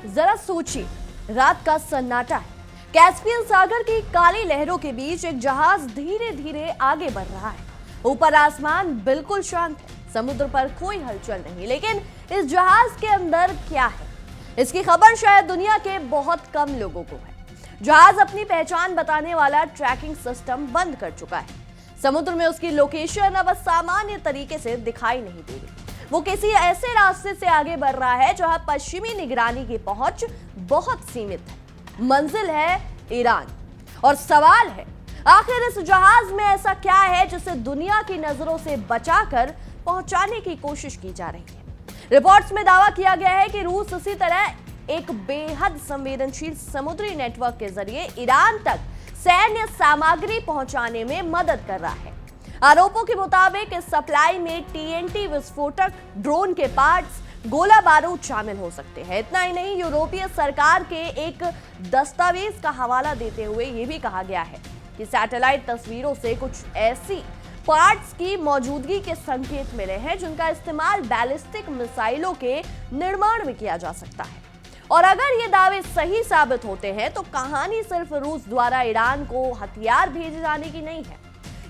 जरा सोचिए, रात का सन्नाटा है। कैस्पियन सागर की काली लहरों के बीच एक जहाज धीरे धीरे आगे बढ़ रहा है। ऊपर आसमान बिल्कुल शांत है, समुद्र पर कोई हलचल नहीं। लेकिन इस जहाज के अंदर क्या है, इसकी खबर शायद दुनिया के बहुत कम लोगों को है। जहाज अपनी पहचान बताने वाला ट्रैकिंग सिस्टम बंद कर चुका है। समुद्र में उसकी लोकेशन अब सामान्य तरीके से दिखाई नहीं दे रही। वो किसी ऐसे रास्ते से आगे बढ़ रहा है जहां पश्चिमी निगरानी की पहुंच बहुत सीमित है। मंजिल है ईरान। और सवाल है, आखिर इस जहाज में ऐसा क्या है जिसे दुनिया की नजरों से बचाकर पहुंचाने की कोशिश की जा रही है। रिपोर्ट्स में दावा किया गया है कि रूस इसी तरह एक बेहद संवेदनशील समुद्री नेटवर्क के जरिए ईरान तक सैन्य सामग्री पहुंचाने में मदद कर रहा है। आरोपों के मुताबिक इस सप्लाई में टीएनटी विस्फोटक, ड्रोन के पार्ट्स, गोला बारूद शामिल हो सकते हैं। इतना ही नहीं, यूरोपीय सरकार के एक दस्तावेज का हवाला देते हुए यह भी कहा गया है कि सैटेलाइट तस्वीरों से कुछ ऐसी पार्ट्स की मौजूदगी के संकेत मिले हैं जिनका इस्तेमाल बैलिस्टिक मिसाइलों के निर्माण में किया जा सकता है। और अगर ये दावे सही साबित होते हैं तो कहानी सिर्फ रूस द्वारा ईरान को हथियार भेजे जाने की नहीं है।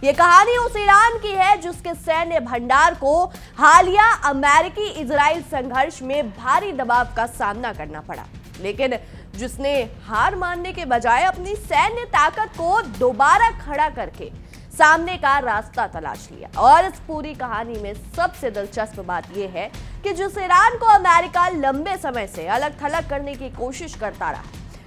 ये कहानी उस ईरान की है जिसके सैन्य भंडार को हालिया अमेरिकी इजराइल संघर्ष में भारी दबाव का सामना करना पड़ा, लेकिन जिसने हार मानने के बजाय अपनी सैन्य ताकत को दोबारा खड़ा करके सामने का रास्ता तलाश लिया। और इस पूरी कहानी में सबसे दिलचस्प बात यह है कि जिस ईरान को अमेरिका लंबे समय से अलग थलग करने की कोशिश करता रहा,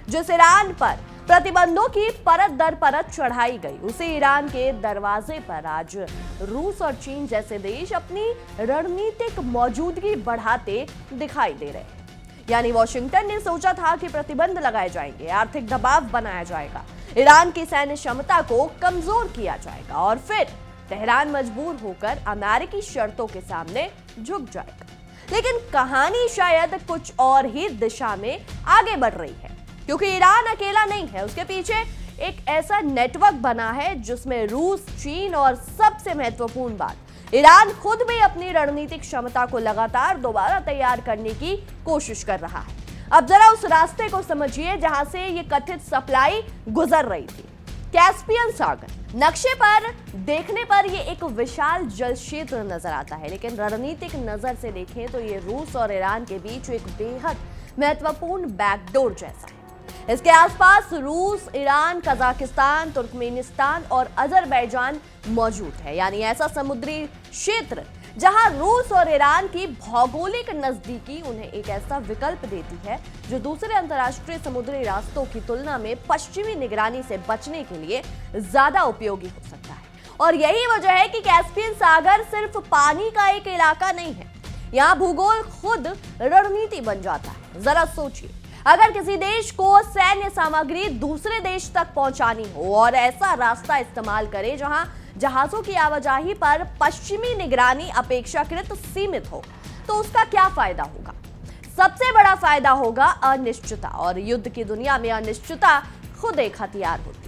जिस ईरान पर प्रतिबंधों की परत दर परत चढ़ाई गई, उसे ईरान के दरवाजे पर आज रूस और चीन जैसे देश अपनी रणनीतिक मौजूदगी बढ़ाते दिखाई दे रहे हैं। यानी वॉशिंगटन ने सोचा था कि प्रतिबंध लगाए जाएंगे, आर्थिक दबाव बनाया जाएगा, ईरान की सैन्य क्षमता को कमजोर किया जाएगा और फिर तेहरान मजबूर होकर अमेरिकी शर्तों के सामने झुक जाएगा। लेकिन कहानी शायद कुछ और ही दिशा में आगे बढ़ रही है, क्योंकि ईरान अकेला नहीं है। उसके पीछे एक ऐसा नेटवर्क बना है जिसमें रूस, चीन और सबसे महत्वपूर्ण बात, ईरान खुद भी अपनी रणनीतिक क्षमता को लगातार दोबारा तैयार करने की कोशिश कर रहा है। अब जरा उस रास्ते को समझिए जहां से ये कथित सप्लाई गुजर रही थी। कैस्पियन सागर नक्शे पर देखने पर ये एक विशाल जल क्षेत्र नजर आता है, लेकिन रणनीतिक नजर से देखें तो ये रूस और ईरान के बीच एक बेहद महत्वपूर्ण बैकडोर जैसा है। इसके आसपास रूस, ईरान, कजाकिस्तान, तुर्कमेनिस्तान और अजरबैजान मौजूद है। यानी ऐसा समुद्री क्षेत्र जहां रूस और ईरान की भौगोलिक नजदीकी उन्हें एक ऐसा विकल्प देती है जो दूसरे अंतर्राष्ट्रीय समुद्री रास्तों की तुलना में पश्चिमी निगरानी से बचने के लिए ज्यादा उपयोगी हो सकता है। और यही वजह है कि कैस्पियन सागर सिर्फ पानी का एक इलाका नहीं है, यहाँ भूगोल खुद रणनीति बन जाता है। जरा सोचिए, अगर किसी देश को सैन्य सामग्री दूसरे देश तक पहुंचानी हो और ऐसा रास्ता इस्तेमाल करे जहां जहाजों की आवाजाही पर पश्चिमी निगरानी अपेक्षाकृत सीमित हो, तो उसका क्या फायदा होगा? सबसे बड़ा फायदा होगा अनिश्चितता, और युद्ध की दुनिया में अनिश्चितता खुद एक हथियार होती है।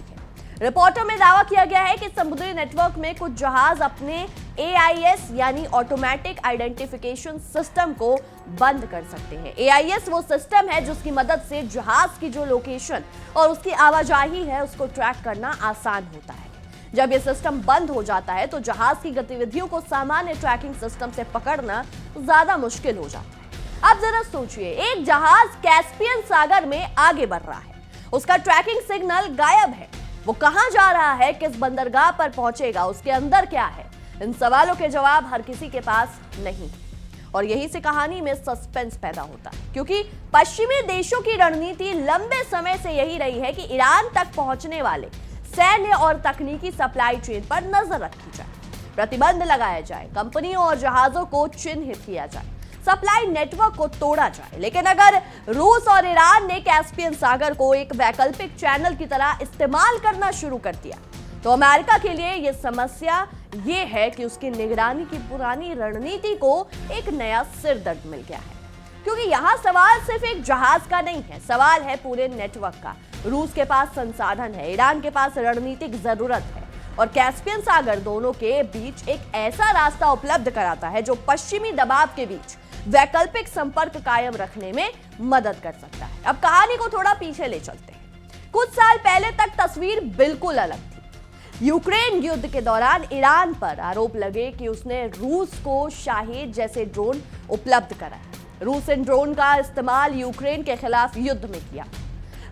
रिपोर्टों में दावा किया गया है कि समुद्री नेटवर्क में कुछ जहाज अपने AIS यानी ऑटोमेटिक आइडेंटिफिकेशन सिस्टम को बंद कर सकते हैं। AIS वो सिस्टम है जिसकी मदद से जहाज की जो लोकेशन और उसकी आवाजाही है उसको ट्रैक करना आसान होता है। जब ये सिस्टम बंद हो जाता है तो जहाज की गतिविधियों को सामान्य ट्रैकिंग सिस्टम से पकड़ना ज्यादा मुश्किल हो जाता है। अब जरा सोचिए, एक जहाज कैस्पियन सागर में आगे बढ़ रहा है, उसका ट्रैकिंग सिग्नल गायब है, वो कहां जा रहा है, किस बंदरगाह पर पहुंचेगा, उसके अंदर क्या है? इन सवालों के जवाब हर किसी के पास नहीं। और यही से कहानी में सस्पेंस पैदा होता है, क्योंकि पश्चिमी देशों की रणनीति लंबे समय से यही रही है कि ईरान तक पहुंचने वाले सैन्य और तकनीकी सप्लाई चेन पर नजर रखी जाए, प्रतिबंध लगाया जाए, कंपनियों और जहाजों को चिन्हित किया जाए, सप्लाई नेटवर्क को तोड़ा जाए। लेकिन अगर रूस और ईरान ने कैस्पियन सागर को एक वैकल्पिक चैनल की तरह इस्तेमाल करना शुरू कर दिया, तो अमेरिका के लिए यह समस्या ये है कि उसकी निगरानी की पुरानी रणनीति को एक नया सिरदर्द मिल गया है। क्योंकि यहाँ सवाल सिर्फ एक जहाज का नहीं है, सवाल है पूरे नेटवर्क का। रूस के पास संसाधन है, ईरान के पास रणनीतिक जरूरत है, और कैस्पियन सागर दोनों के बीच एक ऐसा रास्ता उपलब्ध कराता है जो पश्चिमी दबाव के बीच वैकल्पिक संपर्क कायम रखने में मदद कर सकता है। अब कहानी को थोड़ा पीछे ले चलते हैं। कुछ साल पहले तक तस्वीर बिल्कुल अलग थी। यूक्रेन युद्ध के दौरान ईरान पर आरोप लगे कि उसने रूस को शाहीद जैसे ड्रोन उपलब्ध कराए। रूस इन ड्रोन का इस्तेमाल यूक्रेन के खिलाफ युद्ध में किया।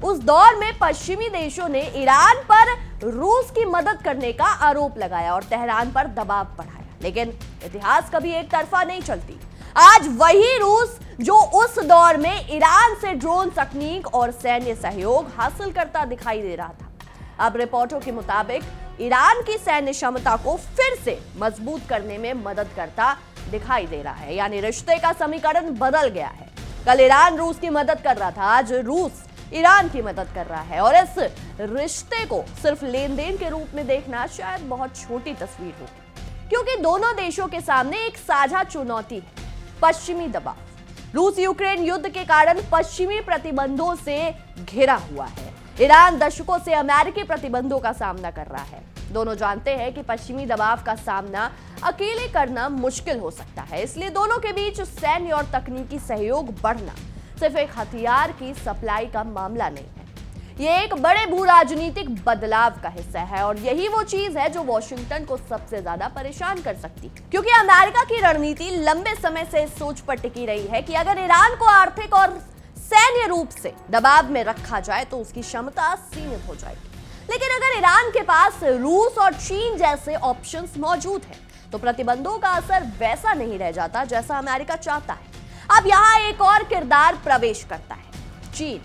उस दौर में पश्चिमी देशों ने ईरान पर रूस की मदद करने का आरोप लगाया और तेहरान पर दबाव बढ़ाया। लेकिन इतिहास कभी एक तरफा नहीं चलती। आज वही रूस जो उस दौर में ईरान से ड्रोन तकनीक और सैन्य सहयोग हासिल करता दिखाई दे रहा था, अब रिपोर्टों के मुताबिक ईरान की सैन्य क्षमता को फिर से मजबूत करने में मदद करता दिखाई दे रहा है। यानी रिश्ते का समीकरण बदल गया है। कल ईरान रूस की मदद कर रहा था, आज रूस ईरान की मदद कर रहा है। और इस रिश्ते को सिर्फ लेन देन के रूप में देखना शायद बहुत छोटी तस्वीर होगी, क्योंकि दोनों देशों के सामने एक साझा चुनौती है, पश्चिमी दबाव। रूस यूक्रेन युद्ध के कारण पश्चिमी प्रतिबंधों से घिरा हुआ है। ईरान दशकों से अमेरिकी प्रतिबंधों का सामना कर रहा है। दोनों जानते हैं कि पश्चिमी दबाव का सामना अकेले करना मुश्किल हो सकता है, इसलिए दोनों के बीच सैन्य और तकनीकी सहयोग बढ़ना सिर्फ एक हथियार की सप्लाई का मामला नहीं है, ये एक बड़े भू राजनीतिक बदलाव का हिस्सा है। और यही वो चीज है जो वॉशिंगटन को सबसे ज्यादा परेशान कर सकती है, क्योंकि अमेरिका की रणनीति लंबे समय से इस सोच पर टिकी रही है कि अगर ईरान को आर्थिक और सैन्य रूप से दबाव में रखा जाए तो उसकी क्षमता सीमित हो जाएगी। लेकिन अगर ईरान के पास रूस और चीन जैसे ऑप्शंस मौजूद हैं, तो प्रतिबंधों का असर वैसा नहीं रह जाता जैसा अमेरिका चाहता है। अब यहाँ एक और किरदार प्रवेश करता है, चीन,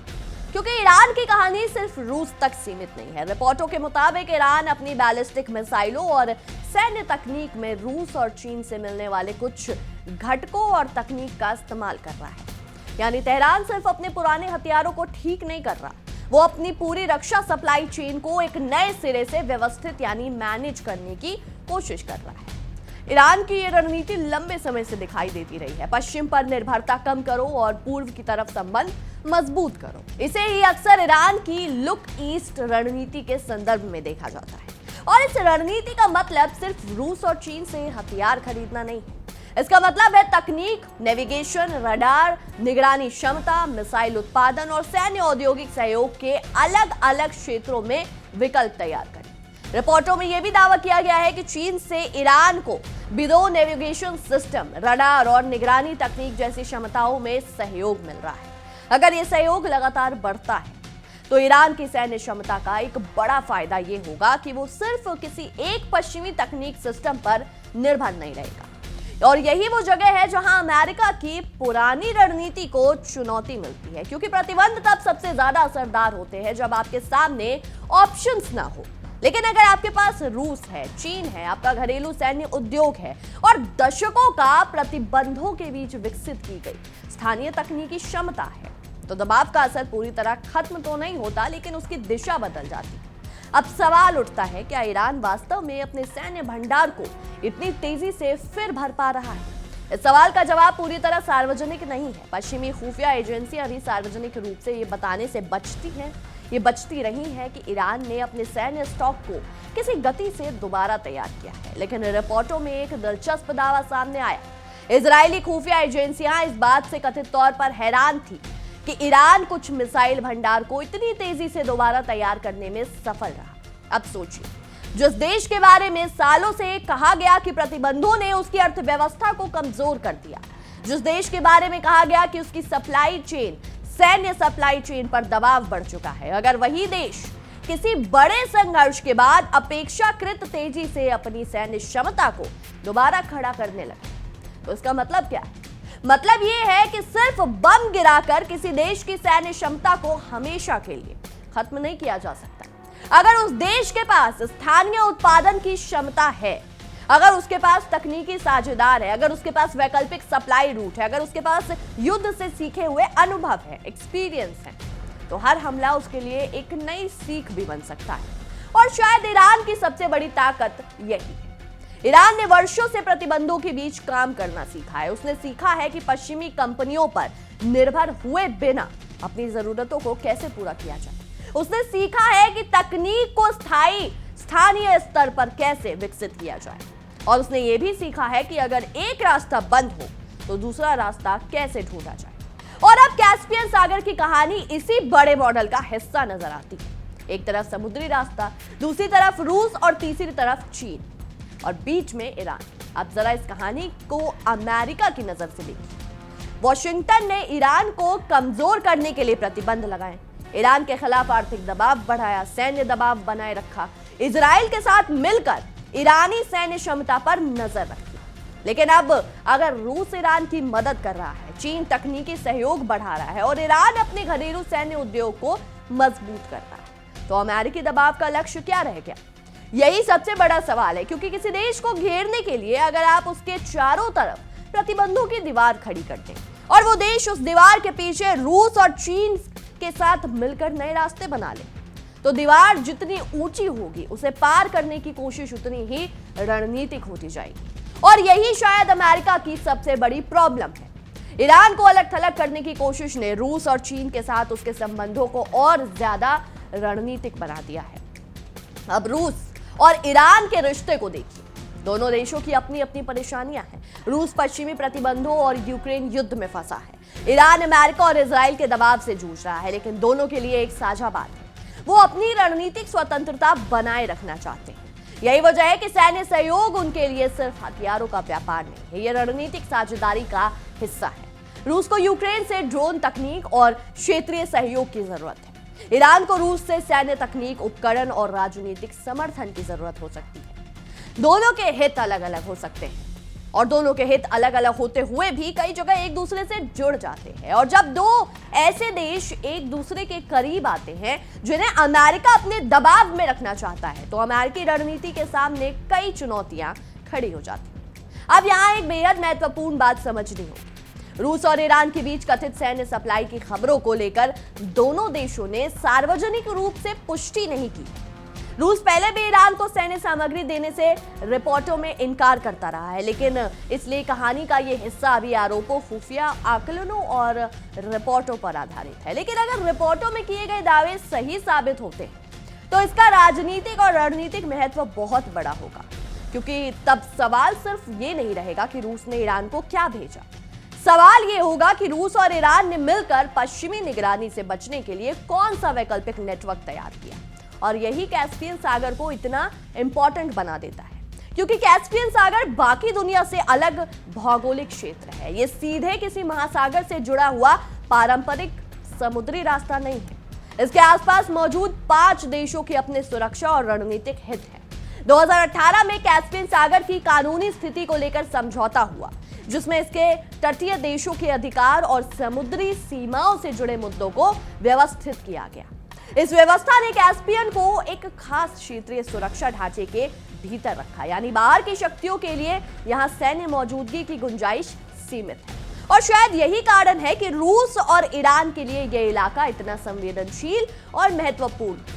क्योंकि ईरान की कहानी सिर्फ रूस तक सीमित नहीं है। रिपोर्टों के मुताबिक ईरान अपनी बैलिस्टिक मिसाइलों और सैन्य तकनीक में रूस और चीन से मिलने वाले कुछ घटकों और तकनीक का इस्तेमाल कर रहा है। यानी तेहरान सिर्फ अपने पुराने हथियारों को ठीक नहीं कर रहा, वो अपनी पूरी रक्षा सप्लाई चेन को एक नए सिरे से व्यवस्थित यानी मैनेज करने की कोशिश कर रहा है। ईरान की ये रणनीति लंबे समय से दिखाई देती रही है, पश्चिम पर निर्भरता कम करो और पूर्व की तरफ संबंध मजबूत करो। इसे ही अक्सर ईरान की लुक ईस्ट रणनीति के संदर्भ में देखा जाता है। और इस रणनीति का मतलब सिर्फ रूस और चीन से हथियार खरीदना नहीं है, इसका मतलब है तकनीक, नेविगेशन, रडार, निगरानी क्षमता, मिसाइल उत्पादन और सैन्य औद्योगिक सहयोग के अलग अलग क्षेत्रों में विकल्प तैयार करें। रिपोर्टों में यह भी दावा किया गया है कि चीन से ईरान को बिदो नेविगेशन सिस्टम, रडार और निगरानी तकनीक जैसी क्षमताओं में सहयोग मिल रहा है। अगर यह सहयोग लगातार बढ़ता है तो ईरान की सैन्य क्षमता का एक बड़ा फायदा यह होगा कि वो सिर्फ किसी एक पश्चिमी तकनीक सिस्टम पर निर्भर नहीं रहेगा। और यही वो जगह है जहां अमेरिका की पुरानी रणनीति को चुनौती मिलती है, क्योंकि प्रतिबंध तब सबसे ज्यादा असरदार होते हैं जब आपके सामने ऑप्शंस ना हो। लेकिन अगर आपके पास रूस है, चीन है, आपका घरेलू सैन्य उद्योग है और दशकों का प्रतिबंधों के बीच विकसित की गई स्थानीय तकनीकी क्षमता है, तो दबाव का असर पूरी तरह खत्म तो नहीं होता, लेकिन उसकी दिशा बदल जाती है। अब सवाल उठता है, क्या ईरान वास्तव में अपने सैन्य भंडार को इतनी तेजी से फिर भर पा रहा है? इस सवाल का जवाब पूरी तरह सार्वजनिक नहीं है। पश्चिमी खुफिया एजेंसियां भी सार्वजनिक रूप से ये बताने से बचती रही है कि ईरान ने अपने सैन्य स्टॉक को किसी गति से दोबारा तैयार किया है। लेकिन रिपोर्टों में एक दिलचस्प दावा सामने आया। इजरायली खुफिया एजेंसियां इस बात से कथित तौर पर हैरान थी कि ईरान कुछ मिसाइल भंडार को इतनी तेजी से दोबारा तैयार करने में सफल रहा। अब सोचिए, जिस देश के बारे में सालों से कहा गया कि प्रतिबंधों ने उसकी अर्थव्यवस्था को कमजोर कर दिया, जिस देश के बारे में कहा गया कि उसकी सप्लाई चेन, सैन्य सप्लाई चेन पर दबाव बढ़ चुका है, अगर वही देश किसी बड़े संघर्ष के बाद अपेक्षाकृत तेजी से अपनी सैन्य क्षमता को दोबारा खड़ा करने लगे, तो इसका मतलब क्या है? मतलब यह है कि सिर्फ बम गिराकर किसी देश की सैन्य क्षमता को हमेशा के लिए खत्म नहीं किया जा सकता। अगर उस देश के पास स्थानीय उत्पादन की क्षमता है, अगर उसके पास तकनीकी साझेदार है, अगर उसके पास वैकल्पिक सप्लाई रूट है, अगर उसके पास युद्ध से सीखे हुए अनुभव है, एक्सपीरियंस है, तो हर हमला उसके लिए एक नई सीख भी बन सकता है। और शायद ईरान की सबसे बड़ी ताकत यही है। ईरान ने वर्षों से प्रतिबंधों के बीच काम करना सीखा है। उसने सीखा है कि पश्चिमी कंपनियों पर निर्भर हुए बिना अपनी जरूरतों को कैसे पूरा किया जाए। उसने सीखा है कि तकनीक को स्थायी स्थानीय स्तर पर कैसे विकसित किया जाए। और उसने ये भी सीखा है कि अगर एक रास्ता बंद हो तो दूसरा रास्ता कैसे ढूंढा जाए। और अब कैस्पियन सागर की कहानी इसी बड़े मॉडल का हिस्सा नजर आती है। एक तरफ समुद्री रास्ता, दूसरी तरफ रूस और तीसरी तरफ चीन और बीच में ईरान। अब जरा इस कहानी को अमेरिका की नजर से देखिए। वॉशिंगटन ने ईरान को कमजोर करने के लिए प्रतिबंध लगाए, ईरान के खिलाफ आर्थिक दबाव बढ़ाया, सैन्य दबाव बनाए रखा, इजराइल के साथ मिलकर ईरानी सैन्य क्षमता पर नजर रखी। लेकिन अब अगर रूस ईरान की मदद कर रहा है, चीन तकनीकी सहयोग बढ़ा रहा है और ईरान अपने घरेलू सैन्य उद्योग को मजबूत कर रहा है, तो अमेरिकी दबाव का लक्ष्य क्या रह गया? यही सबसे बड़ा सवाल है, क्योंकि किसी देश को घेरने के लिए अगर आप उसके चारों तरफ प्रतिबंधों की दीवार खड़ी कर दें और वो देश उस दीवार के पीछे रूस और चीन के साथ मिलकर नए रास्ते बना ले, तो दीवार जितनी ऊंची होगी उसे पार करने की कोशिश उतनी ही रणनीतिक होती जाएगी। और यही शायद अमेरिका की सबसे बड़ी प्रॉब्लम है। ईरान को अलग थलग करने की कोशिश ने रूस और चीन के साथ उसके संबंधों को और ज्यादा रणनीतिक बना दिया है। अब रूस और ईरान के रिश्ते को देखिए। दोनों देशों की अपनी अपनी परेशानियां हैं। रूस पश्चिमी प्रतिबंधों और यूक्रेन युद्ध में फंसा है। ईरान अमेरिका और इजराइल के दबाव से जूझ रहा है, लेकिन दोनों के लिए एक साझा बात है, वो अपनी रणनीतिक स्वतंत्रता बनाए रखना चाहते हैं। यही वजह है कि सैन्य सहयोग उनके लिए सिर्फ हथियारों का व्यापार नहीं है, ये रणनीतिक साझेदारी का हिस्सा है। रूस को यूक्रेन से ड्रोन तकनीक और क्षेत्रीय सहयोग की जरूरत है। ईरान को रूस से सैन्य तकनीक, उपकरण और राजनीतिक समर्थन की जरूरत हो सकती है। दोनों के हित अलग अलग हो सकते हैं और दोनों के हित अलग अलग होते हुए भी कई जगह एक दूसरे से जुड़ जाते हैं। और जब दो ऐसे देश एक दूसरे के करीब आते हैं जिन्हें अमेरिका अपने दबाव में रखना चाहता है, तो अमेरिकी रणनीति के सामने कई चुनौतियां खड़ी हो जाती हैं। अब यहाँ एक बेहद महत्वपूर्ण बात समझनी होगी। रूस और ईरान के बीच कथित सैन्य सप्लाई की खबरों को लेकर दोनों देशों ने सार्वजनिक रूप से पुष्टि नहीं की। रूस पहले भी ईरान को सैन्य सामग्री देने से रिपोर्टों में इनकार करता रहा है, लेकिन इसलिए कहानी का ये हिस्सा अभी आरोपों, खुफिया आकलनों और रिपोर्टों पर आधारित है। लेकिन अगर रिपोर्टों में किए गए दावे सही साबित होते हैं तो इसका राजनीतिक और रणनीतिक महत्व बहुत बड़ा होगा, क्योंकि तब सवाल सिर्फ ये नहीं रहेगा कि रूस ने ईरान को क्या भेजा। सवाल ये होगा कि रूस और ईरान ने मिलकर पश्चिमी निगरानी से बचने के लिए कौन सा वैकल्पिक नेटवर्क तैयार किया। और यही कैस्पियन सागर को इतना इंपॉर्टेंट बना देता है, क्योंकि कैस्पियन सागर बाकी दुनिया से अलग भौगोलिक क्षेत्र है। ये सीधे किसी महासागर से जुड़ा हुआ पारंपरिक समुद्री रास्ता नहीं है। इसके आसपास मौजूद 5 देशों के अपने सुरक्षा और रणनीतिक हित हैं। 2018 में कैस्पियन सागर की कानूनी स्थिति को लेकर समझौता हुआ, जिसमें इसके तटीय देशों के अधिकार और समुद्री सीमाओं से जुड़े मुद्दों को व्यवस्थित किया गया। इस व्यवस्था ने कैस्पियन को एक खास क्षेत्रीय सुरक्षा ढांचे के भीतर रखा, यानी बाहर की शक्तियों के लिए यहां सैन्य मौजूदगी की गुंजाइश सीमित है। और शायद यही कारण है कि रूस और ईरान के लिए यह इलाका इतना संवेदनशील और महत्वपूर्ण।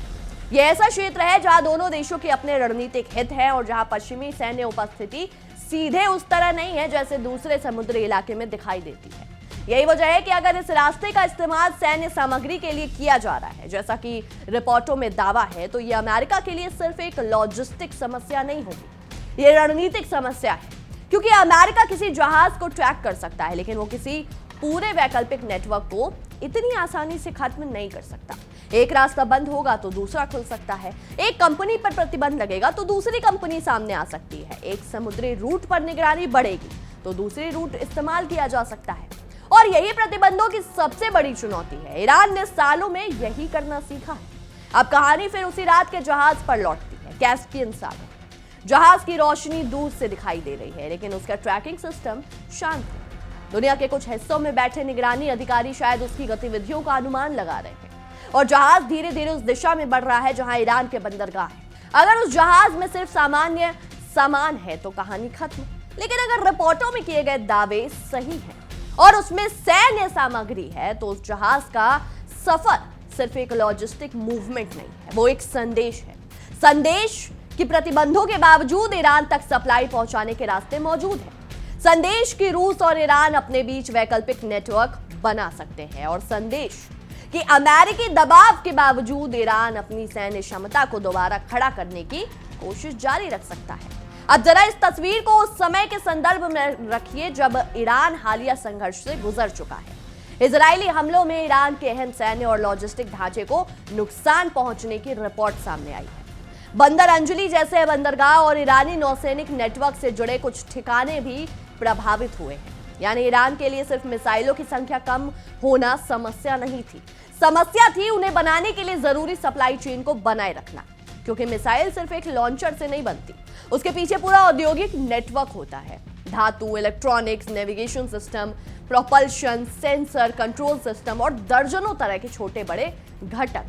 यह ऐसा क्षेत्र है जहां दोनों देशों के अपने रणनीतिक हित हैं और जहां पश्चिमी सैन्य उपस्थिति सीधे उस तरह नहीं है जैसे दूसरे समुद्री इलाके में दिखाई देती है। यही वजह है कि अगर इस रास्ते का इस्तेमाल सैन्य सामग्री के लिए किया जा रहा है, जैसा कि रिपोर्टों में दावा है, तो यह अमेरिका के लिए सिर्फ एक लॉजिस्टिक समस्या नहीं होगी, ये रणनीतिक समस्या है। क्योंकि अमेरिका किसी जहाज को ट्रैक कर सकता है, लेकिन वो किसी पूरे वैकल्पिक नेटवर्क को इतनी आसानी से खत्म नहीं कर सकता। एक रास्ता बंद होगा तो दूसरा खुल सकता है, एक कंपनी पर प्रतिबंध लगेगा तो दूसरी कंपनी सामने आ सकती है, एक समुद्री रूट पर निगरानी बढ़ेगी तो दूसरी रूट इस्तेमाल किया जा सकता है। और यही प्रतिबंधों की सबसे बड़ी चुनौती है। ईरान ने सालों में यही करना सीखा है। अब कहानी फिर उसी रात के जहाज पर लौटती है, कैस्पियन सागर। जहाज की रोशनी दूर से दिखाई दे रही है, लेकिन उसका ट्रैकिंग सिस्टम शांत है। दुनिया के कुछ हिस्सों में बैठे निगरानी अधिकारी शायद उसकी गतिविधियों का अनुमान लगा रहे हैं और जहाज धीरे धीरे उस दिशा में बढ़ रहा है जहां ईरान के बंदरगाह है। अगर उस जहाज में सिर्फ सामान्य सामान है तो कहानी खत्म, लेकिन अगर रिपोर्टों में किए गए दावे सही हैं और उसमें सैन्य सामग्री है तो उस जहाज का सफर सिर्फ एक लॉजिस्टिक मूवमेंट नहीं है, वो एक संदेश है। संदेश कि प्रतिबंधों के बावजूद ईरान तक सप्लाई पहुंचाने के रास्ते मौजूद हैं। संदेश कि रूस और ईरान अपने बीच वैकल्पिक नेटवर्क बना सकते हैं और संदेश कि अमेरिकी दबाव के बावजूद ईरान अपनी सैन्य क्षमता को दोबारा खड़ा करने की कोशिश जारी रख सकता है। अब जरा इस तस्वीर को उस समय के संदर्भ में रखिए जब ईरान हालिया संघर्ष से गुजर चुका है। इजरायली हमलों में ईरान के अहम सैन्य और लॉजिस्टिक ढांचे को नुकसान पहुंचने की रिपोर्ट सामने आई है। बंदर अंजलि जैसे बंदरगाह और ईरानी नौसैनिक नेटवर्क से जुड़े कुछ ठिकाने भी प्रभावित हुए हैं। यानी ईरान के लिए सिर्फ मिसाइलों की संख्या कम होना समस्या नहीं थी, समस्या थी उन्हें बनाने के लिए जरूरी सप्लाई चेन को बनाए रखना, क्योंकि मिसाइल सिर्फ एक लॉन्चर से नहीं बनती, उसके पीछे पूरा औद्योगिक नेटवर्क होता है। धातु, electronics, navigation system, propulsion, sensor, control system और दर्जनों तरह के छोटे बड़े घटक।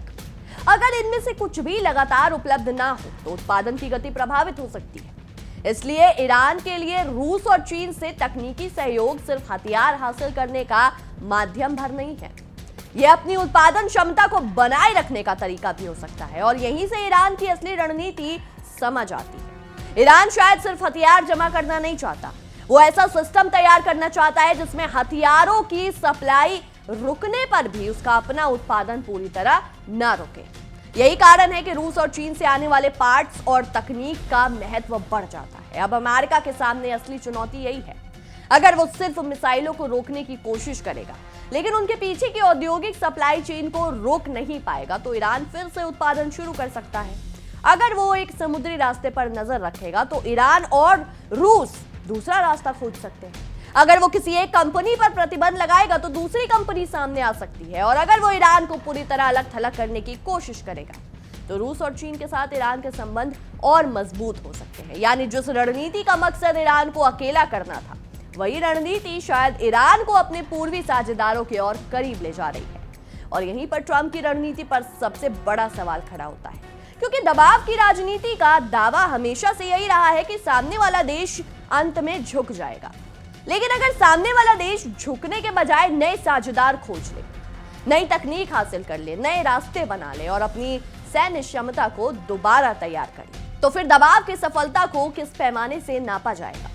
अगर इनमें से कुछ भी लगातार उपलब्ध ना हो तो उत्पादन की गति प्रभावित हो सकती है। इसलिए ईरान के लिए रूस और चीन से तकनीकी सहयोग सिर्फ हथियार हासिल करने का माध्यम भर नहीं है, यह अपनी उत्पादन क्षमता को बनाए रखने का तरीका भी हो सकता है। और यहीं से ईरान की असली रणनीति समझ आती है। ईरान शायद सिर्फ हथियार जमा करना नहीं चाहता, वो ऐसा सिस्टम तैयार करना चाहता है जिसमें हथियारों की सप्लाई रुकने पर भी उसका अपना उत्पादन पूरी तरह ना रुके। यही कारण है कि रूस और चीन से आने वाले पार्ट्स और तकनीक का महत्व बढ़ जाता है। अब अमेरिका के सामने असली चुनौती यही है। अगर वो सिर्फ मिसाइलों को रोकने की कोशिश करेगा लेकिन उनके पीछे की औद्योगिक सप्लाई चेन को रोक नहीं पाएगा तो ईरान फिर से उत्पादन शुरू कर सकता है। अगर वो एक समुद्री रास्ते पर नजर रखेगा तो ईरान और रूस दूसरा रास्ता खोज सकते हैं। अगर वो किसी एक कंपनी पर प्रतिबंध लगाएगा तो दूसरी कंपनी सामने आ सकती है। और अगर वो ईरान को पूरी तरह अलग थलग करने की कोशिश करेगा तो रूस और चीन के साथ ईरान के संबंध और मजबूत हो सकते हैं। यानी जिस रणनीति का मकसद ईरान को अकेला करना था, वही रणनीति शायद ईरान को अपने पूर्वी साझेदारों की ओर करीब ले जा रही है। और यहीं पर ट्रंप की रणनीति पर सबसे बड़ा सवाल खड़ा होता है, क्योंकि दबाव की राजनीति का दावा हमेशा से यही रहा है कि सामने वाला देश अंत में झुक जाएगा। लेकिन अगर सामने वाला देश झुकने के बजाय नए साझेदार खोज ले, नई तकनीक हासिल कर ले, नए रास्ते बना ले और अपनी सैन्य क्षमता को दोबारा तैयार कर ले, तो फिर दबाव की सफलता को किस पैमाने से नापा जाएगा?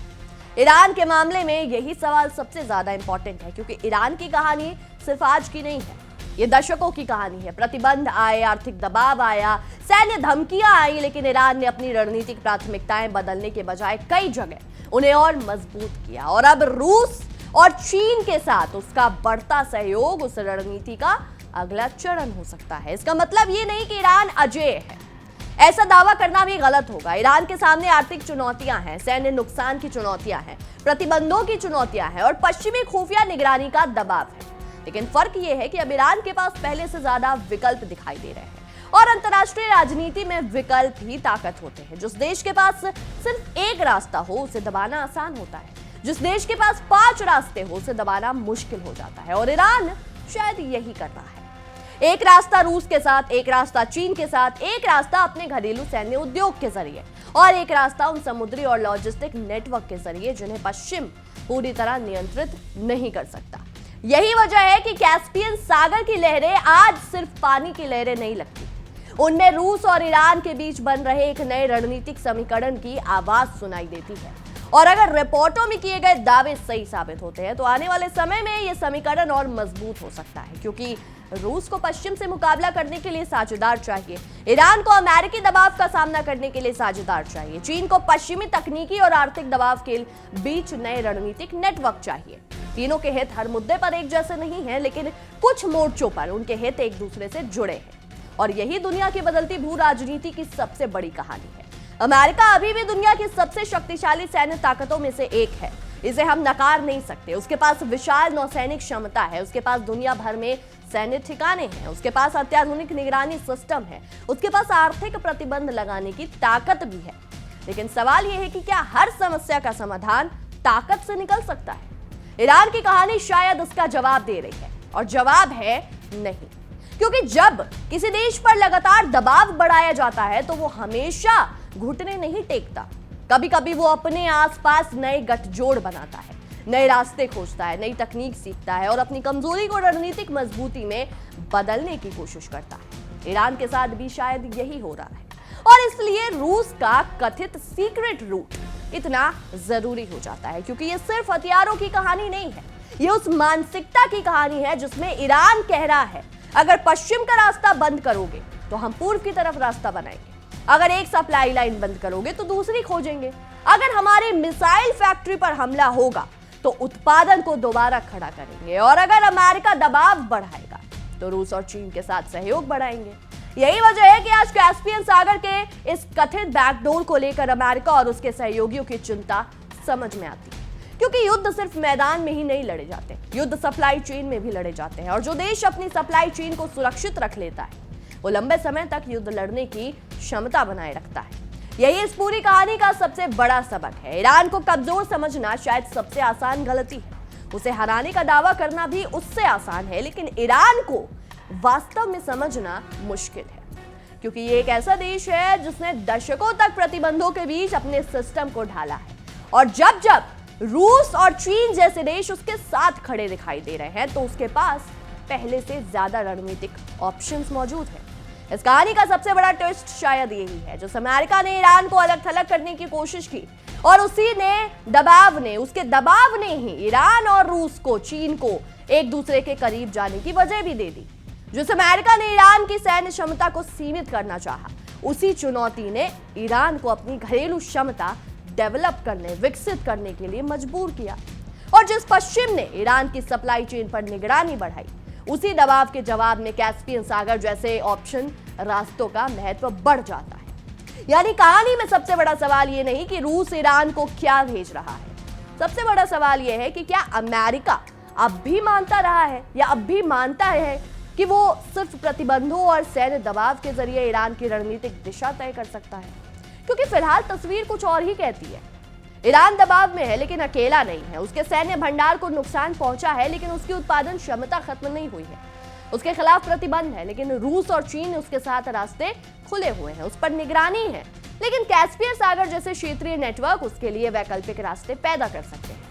ईरान के मामले में यही सवाल सबसे ज्यादा इंपॉर्टेंट है, क्योंकि ईरान की कहानी सिर्फ आज की नहीं है, ये दशकों की कहानी है। प्रतिबंध आए, आर्थिक दबाव आया, सैन्य धमकियां आई, लेकिन ईरान ने अपनी रणनीतिक प्राथमिकताएं बदलने के बजाय कई जगह उन्हें और मजबूत किया। और अब रूस और चीन के साथ उसका बढ़ता सहयोग उस रणनीति का अगला चरण हो सकता है। इसका मतलब ये नहीं कि ईरान अजेय है, ऐसा दावा करना भी गलत होगा। ईरान के सामने आर्थिक चुनौतियां हैं, सैन्य नुकसान की चुनौतियां हैं, प्रतिबंधों की चुनौतियां हैं और पश्चिमी खुफिया निगरानी का दबाव है। लेकिन फर्क यह है कि अब ईरान के पास पहले से ज्यादा विकल्प दिखाई दे रहे हैं और अंतर्राष्ट्रीय राजनीति में विकल्प ही ताकत होते हैं। जिस देश के पास सिर्फ एक रास्ता हो उसे दबाना आसान होता है, जिस देश के पास 5 रास्ते हो उसे दबाना मुश्किल हो जाता है। और ईरान शायद यही कर रहा है। एक रास्ता रूस के साथ, एक रास्ता चीन के साथ, एक रास्ता अपने घरेलू सैन्य उद्योग के जरिए और एक रास्ता उन समुद्री और लॉजिस्टिक नेटवर्क के जरिए जिन्हें पश्चिम पूरी तरह नियंत्रित नहीं कर सकता। यही वजह है कि कैस्पियन सागर की लहरें आज सिर्फ पानी की लहरें नहीं लगती, उनमें रूस और ईरान के बीच बन रहे एक नए रणनीतिक समीकरण की आवाज सुनाई देती है। और अगर रिपोर्टों में किए गए दावे सही साबित होते हैं तो आने वाले समय में यह समीकरण और मजबूत हो सकता है, क्योंकि रूस को पश्चिम से मुकाबला करने के लिए साझेदार चाहिए, ईरान को अमेरिकी दबाव का सामना करने के लिए साझेदार चाहिए, चीन को पश्चिमी तकनीकी और आर्थिक दबाव के बीच नए रणनीतिक नेटवर्क चाहिए। तीनों के हित हर मुद्दे पर एक जैसे नहीं हैं, लेकिन कुछ मोर्चों पर उनके हित एक दूसरे से जुड़े हैं। और यही दुनिया की बदलती भू राजनीति की सबसे बड़ी कहानी है। अमेरिका अभी भी दुनिया की सबसे शक्तिशाली सैन्य ताकतों में से एक है, इसे हम नकार नहीं सकते। उसके पास विशाल नौसैनिक क्षमता है, उसके पास दुनिया भर में सैन्य ठिकाने हैं, उसके पास अत्याधुनिक निगरानी सिस्टम है, उसके पास आर्थिक प्रतिबंध लगाने की ताकत भी है। लेकिन सवाल यह है कि क्या हर समस्या का समाधान ताकत से निकल सकता है? ईरान की कहानी शायद उसका जवाब दे रही है, और जवाब है नहीं। क्योंकि जब किसी देश पर लगातार दबाव बढ़ाया जाता है तो वो हमेशा घुटने नहीं टेकता। कभी कभी वो अपने आसपास नए गठजोड़ बनाता है, नए रास्ते खोजता है, नई तकनीक सीखता है और अपनी कमजोरी को रणनीतिक मजबूती में बदलने की कोशिश करता है। ईरान के साथ भी शायद यही हो रहा है, और इसलिए रूस का कथित सीक्रेट रूट इतना जरूरी हो जाता है, क्योंकि ये सिर्फ हथियारों की कहानी नहीं है, ये उस मानसिकता की कहानी है जिसमें ईरान कह रहा है अगर पश्चिम का रास्ता बंद करोगे तो हम पूर्व की तरफ रास्ता बनाएंगे, अगर एक सप्लाई लाइन बंद करोगे तो दूसरी खोजेंगे, अगर हमारे मिसाइल फैक्ट्री पर हमला होगा तो उत्पादन को दोबारा खड़ा करेंगे, और अगर अमेरिका दबाव बढ़ाएगा तो रूस और चीन के साथ सहयोग बढ़ाएंगे। यही वजह है कि आज कैस्पियन सागर के इस कथित बैकडोर को लेकर अमेरिका और उसके सहयोगियों की चिंता समझ में आती है, क्योंकि युद्ध सिर्फ मैदान में ही नहीं लड़े जाते, युद्ध सप्लाई चेन में भी लड़े जाते हैं, और जो देश अपनी सप्लाई चेन को सुरक्षित रख लेता है वो लंबे समय तक युद्ध लड़ने की क्षमता बनाए रखता है। यही इस पूरी कहानी का सबसे बड़ा सबक है। ईरान को कमजोर समझना शायद सबसे आसान गलती है, उसे हराने का दावा करना भी उससे आसान है, लेकिन ईरान को वास्तव में समझना मुश्किल है, क्योंकि ये एक ऐसा देश है जिसने दशकों तक प्रतिबंधों के बीच अपने सिस्टम को ढाला है, और जब जब रूस और चीन जैसे देश उसके साथ खड़े दिखाई दे रहे हैं तो उसके पास पहले से ज्यादा रणनीतिक ऑप्शंस मौजूद हैं। इस कहानी का सबसे बड़ा ट्विस्ट शायद यही है, जो अमेरिका ने ईरान को अलग थलग करने की कोशिश की और उसके दबाव ने ही ईरान और रूस को, चीन को एक दूसरे के करीब जाने की वजह भी दे दी। जिस अमेरिका ने ईरान की सैन्य क्षमता को सीमित करना चाहा, उसी चुनौती ने ईरान को अपनी घरेलू क्षमता डेवलप करने, विकसित करने के लिए मजबूर किया, और जिस पश्चिम ने ईरान की सप्लाई चेन पर निगरानी बढ़ाई, उसी दबाव के जवाब में कैस्पियन सागर जैसे ऑप्शन रास्तों का महत्व बढ़ जाता है। यानी कहानी में सबसे बड़ा सवाल यह नहीं कि रूस ईरान को क्या भेज रहा है, सबसे बड़ा सवाल यह है कि क्या अमेरिका अब भी मानता रहा है या अब भी मानता है कि वो सिर्फ प्रतिबंधों और सैन्य दबाव के जरिए ईरान की रणनीतिक दिशा तय कर सकता है। क्योंकि फिलहाल तस्वीर कुछ और ही कहती है। ईरान दबाव में है लेकिन अकेला नहीं है, उसके सैन्य भंडार को नुकसान पहुंचा है लेकिन उसकी उत्पादन क्षमता खत्म नहीं हुई है, उसके खिलाफ प्रतिबंध है लेकिन रूस और चीन उसके साथ रास्ते खुले हुए हैं, उस पर निगरानी है, लेकिन कैस्पियन सागर जैसे क्षेत्रीय नेटवर्क उसके लिए वैकल्पिक रास्ते पैदा कर सकते हैं।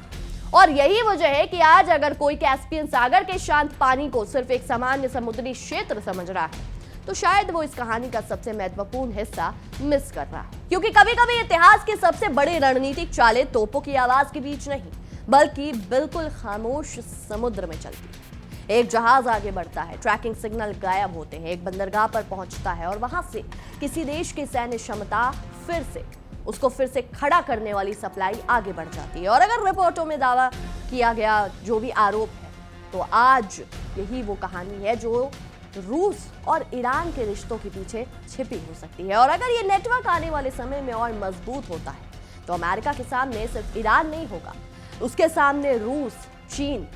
और यही वजह है कि आज अगर कोई कैस्पियन सागर के शांत पानी को सिर्फ एक सामान्य समुद्री क्षेत्र समझ रहा है तो शायद वो इस कहानी का सबसे महत्वपूर्ण हिस्सा मिस कर रहा है, क्योंकि कभी-कभी इतिहास की सबसे बड़ी रणनीतिक चालें तोपों की आवाज के बीच नहीं बल्कि बिल्कुल खामोश समुद्र में चलती है। एक जहाज आगे बढ़ता है, ट्रैकिंग सिग्नल गायब होते हैं, एक बंदरगाह पर पहुंचता है और वहां से किसी देश की सैन्य क्षमता फिर से खड़ा करने वाली सप्लाई आगे बढ़ जाती है। और अगर रिपोर्टों में दावा किया गया जो भी आरोप है तो आज यही वो कहानी है जो रूस और ईरान के रिश्तों के पीछे छिपी हो सकती है। और अगर ये नेटवर्क आने वाले समय में और मजबूत होता है तो अमेरिका के सामने सिर्फ ईरान नहीं होगा, उसके सामने रूस, चीन,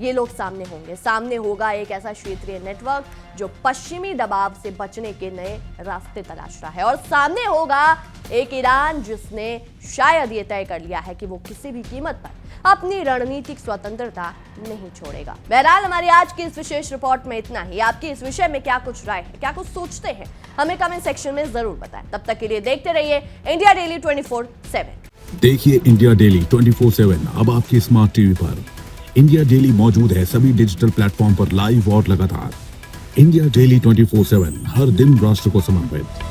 ये लोग सामने होगा एक ऐसा क्षेत्रीय नेटवर्क जो पश्चिमी दबाव से बचने के नए रास्ते तलाश रहा है, और सामने होगा एक ईरान जिसने शायद ये तय कर लिया है कि वो किसी भी कीमत पर अपनी रणनीतिक स्वतंत्रता नहीं छोड़ेगा। बहरहाल हमारी आज की इस विशेष रिपोर्ट में इतना ही। आपकी इस विषय में क्या कुछ राय है, क्या कुछ सोचते हैं, हमें कमेंट सेक्शन में जरूर बताएं। तब तक के लिए देखते रहिए इंडिया डेली 24/7। देखिए इंडिया डेली 24/7 अब आपकी स्मार्ट टीवी पर। इंडिया डेली मौजूद है सभी डिजिटल प्लेटफॉर्म पर लाइव और लगातार। इंडिया डेली 24/7 हर दिन राष्ट्र को समर्पित।